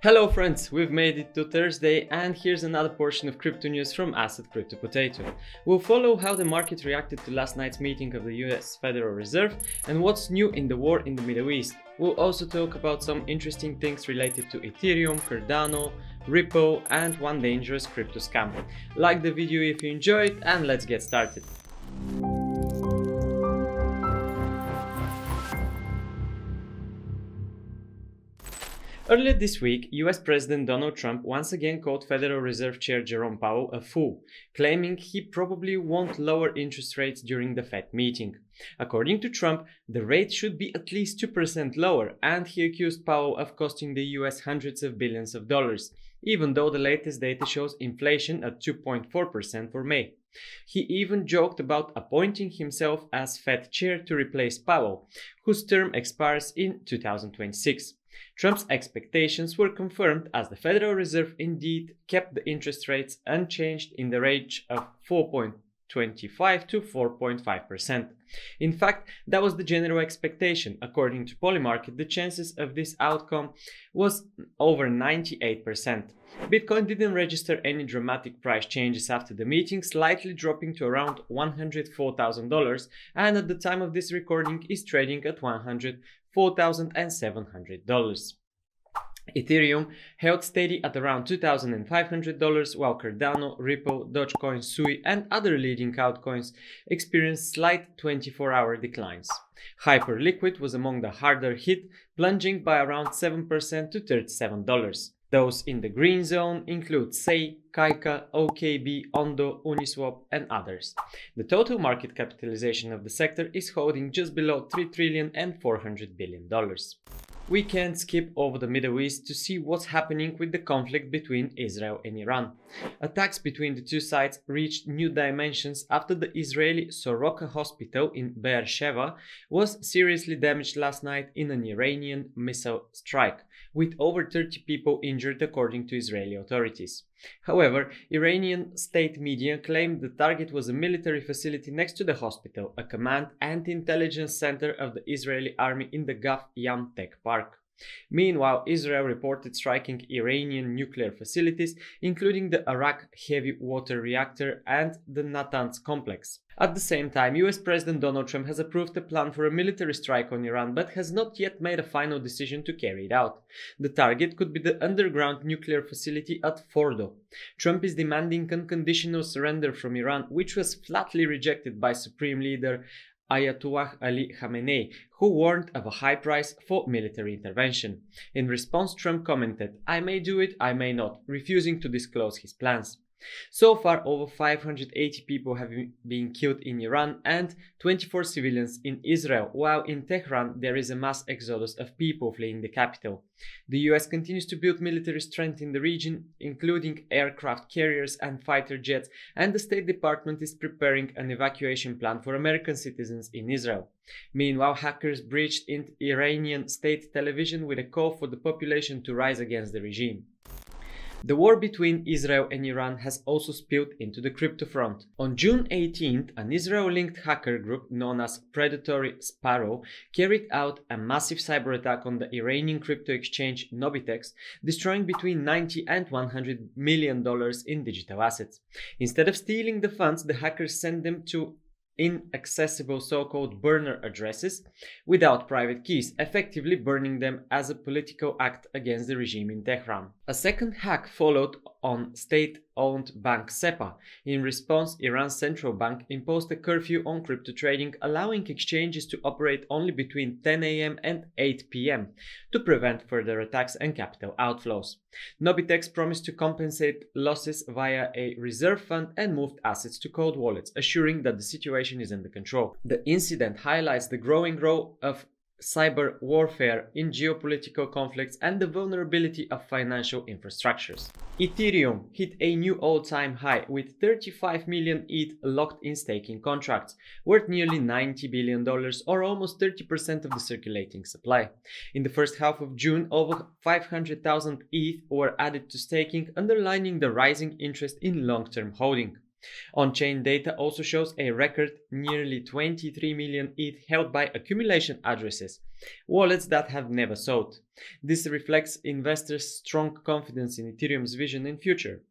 Hello friends, we've made it to Thursday and here's another portion of crypto news from Asset Crypto Potato. We'll follow how the market reacted to last night's meeting of the US Federal Reserve and what's new in the war in the Middle East. We'll also talk about some interesting things related to Ethereum, Cardano, Ripple and one dangerous crypto scam. Like the video if you enjoyed it and let's get started. Earlier this week, US President Donald Trump once again called Federal Reserve Chair Jerome Powell a fool, claiming he probably won't lower interest rates during the Fed meeting. According to Trump, the rate should be at least 2% lower, and he accused Powell of costing the US hundreds of billions of dollars, even though the latest data shows inflation at 2.4% for May. He even joked about appointing himself as Fed chair to replace Powell, whose term expires in 2026. Trump's expectations were confirmed as the Federal Reserve indeed kept the interest rates unchanged in the range of 4.25 to 4.5%. In fact, that was the general expectation. According to Polymarket, the chances of this outcome was over 98%. Bitcoin didn't register any dramatic price changes after the meeting, slightly dropping to around $104,000, and at the time of this recording is trading at $104,700. Ethereum held steady at around $2,500, while Cardano, Ripple, Dogecoin, Sui, and other leading altcoins experienced slight 24-hour declines. Hyperliquid was among the harder hit, plunging by around 7% to $37. Those in the green zone include SEI, Kaika, OKB, Ondo, Uniswap, and others. The total market capitalization of the sector is holding just below $3 trillion and $400 billion. We can't skip over the Middle East to see what's happening with the conflict between Israel and Iran. Attacks between the two sides reached new dimensions after the Israeli Soroka hospital in Beersheba was seriously damaged last night in an Iranian missile strike, with over 30 people injured according to Israeli authorities. However, Iranian state media claimed the target was a military facility next to the hospital, a command and intelligence center of the Israeli army in the Gaf Yam Tech Park. Meanwhile, Israel reported striking Iranian nuclear facilities, including the Arak heavy water reactor and the Natanz complex. At the same time, US President Donald Trump has approved a plan for a military strike on Iran, but has not yet made a final decision to carry it out. The target could be the underground nuclear facility at Fordo. Trump is demanding unconditional surrender from Iran, which was flatly rejected by Supreme Leader Ayatollah Ali Khamenei, who warned of a high price for military intervention. In response, Trump commented, "I may do it, I may not," refusing to disclose his plans. So far, over 580 people have been killed in Iran and 24 civilians in Israel, while in Tehran there is a mass exodus of people fleeing the capital. The US continues to build military strength in the region, including aircraft carriers and fighter jets, and the State Department is preparing an evacuation plan for American citizens in Israel. Meanwhile, hackers breached Iranian state television with a call for the population to rise against the regime. The war between Israel and Iran has also spilled into the crypto front. On June 18th, an Israel-linked hacker group known as Predatory Sparrow carried out a massive cyber attack on the Iranian crypto exchange Nobitex, destroying between $90 and $100 million in digital assets. Instead of stealing the funds, the hackers sent them to inaccessible so-called burner addresses without private keys, effectively burning them as a political act against the regime in Tehran. A second hack followed on state-owned bank SEPA. In response, Iran's central bank imposed a curfew on crypto trading, allowing exchanges to operate only between 10 a.m. and 8 p.m. to prevent further attacks and capital outflows. Nobitex promised to compensate losses via a reserve fund and moved assets to cold wallets, assuring that the situation is under control. The incident highlights the growing role of cyber warfare in geopolitical conflicts and the vulnerability of financial infrastructures. Ethereum hit a new all-time high with 35 million ETH locked in staking contracts, worth nearly $90 billion or almost 30% of the circulating supply. In the first half of June, over 500,000 ETH were added to staking, underlining the rising interest in long-term holding. On-chain data also shows a record nearly 23 million ETH held by accumulation addresses, wallets that have never sold. This reflects investors' strong confidence in Ethereum's vision and future.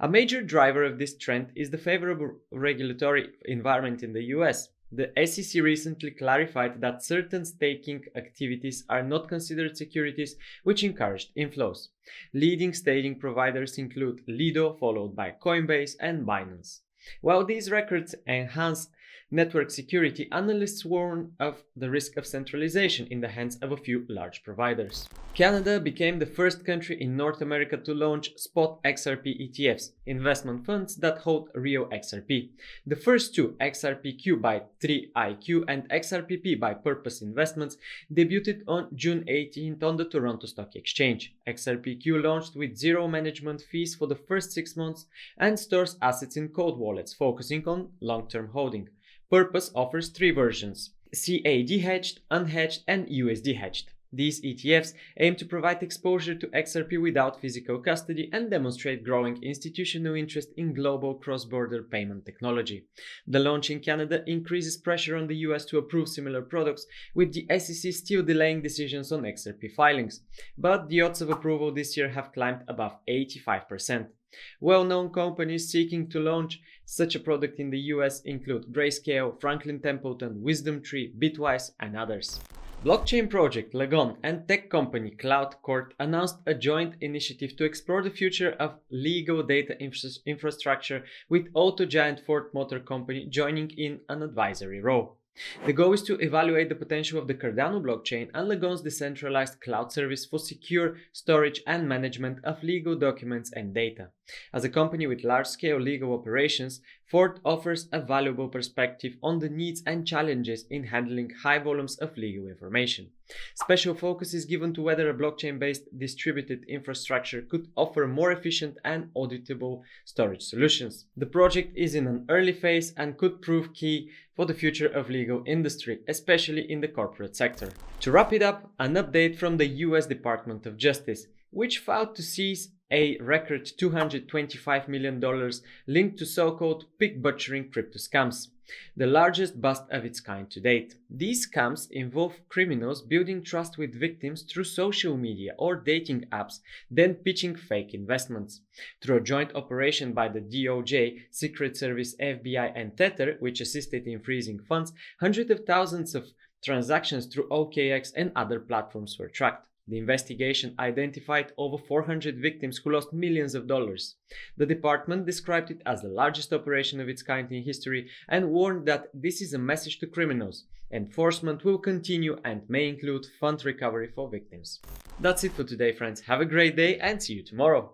A major driver of this trend is the favorable regulatory environment in the US. The SEC recently clarified that certain staking activities are not considered securities, which encouraged inflows. Leading staking providers include Lido, followed by Coinbase and Binance. While these records enhance network security, analysts warn of the risk of centralization in the hands of a few large providers. Canada became the first country in North America to launch spot XRP ETFs, investment funds that hold real XRP. The first two, XRPQ by 3iQ and XRPP by Purpose Investments, debuted on June 18th on the Toronto Stock Exchange. XRPQ launched with zero management fees for the first 6 months and stores assets in cold wallets, focusing on long-term holding. Purpose offers 3 versions: CAD hedged, unhedged, and USD hedged. These ETFs aim to provide exposure to XRP without physical custody and demonstrate growing institutional interest in global cross-border payment technology. The launch in Canada increases pressure on the US to approve similar products, with the SEC still delaying decisions on XRP filings. But the odds of approval this year have climbed above 85%. Well-known companies seeking to launch such a product in the US include Grayscale, Franklin Templeton, WisdomTree, Bitwise, and others. Blockchain project Legon and tech company Cloud Court announced a joint initiative to explore the future of legal data infrastructure, with auto giant Ford Motor Company joining in an advisory role. The goal is to evaluate the potential of the Cardano blockchain and Legon's decentralized cloud service for secure storage and management of legal documents and data. As a company with large-scale legal operations, Ford offers a valuable perspective on the needs and challenges in handling high volumes of legal information. Special focus is given to whether a blockchain-based distributed infrastructure could offer more efficient and auditable storage solutions. The project is in an early phase and could prove key for the future of legal industry, especially in the corporate sector. To wrap it up, an update from the US Department of Justice, which filed to seize a record $225 million linked to so-called pig butchering crypto scams, the largest bust of its kind to date. These scams involve criminals building trust with victims through social media or dating apps, then pitching fake investments. Through a joint operation by the DOJ, Secret Service, FBI, and Tether, which assisted in freezing funds, hundreds of thousands of transactions through OKX and other platforms were tracked. The investigation identified over 400 victims who lost millions of dollars. The department described it as the largest operation of its kind in history and warned that this is a message to criminals. Enforcement will continue and may include fund recovery for victims. That's it for today, friends. Have a great day and see you tomorrow.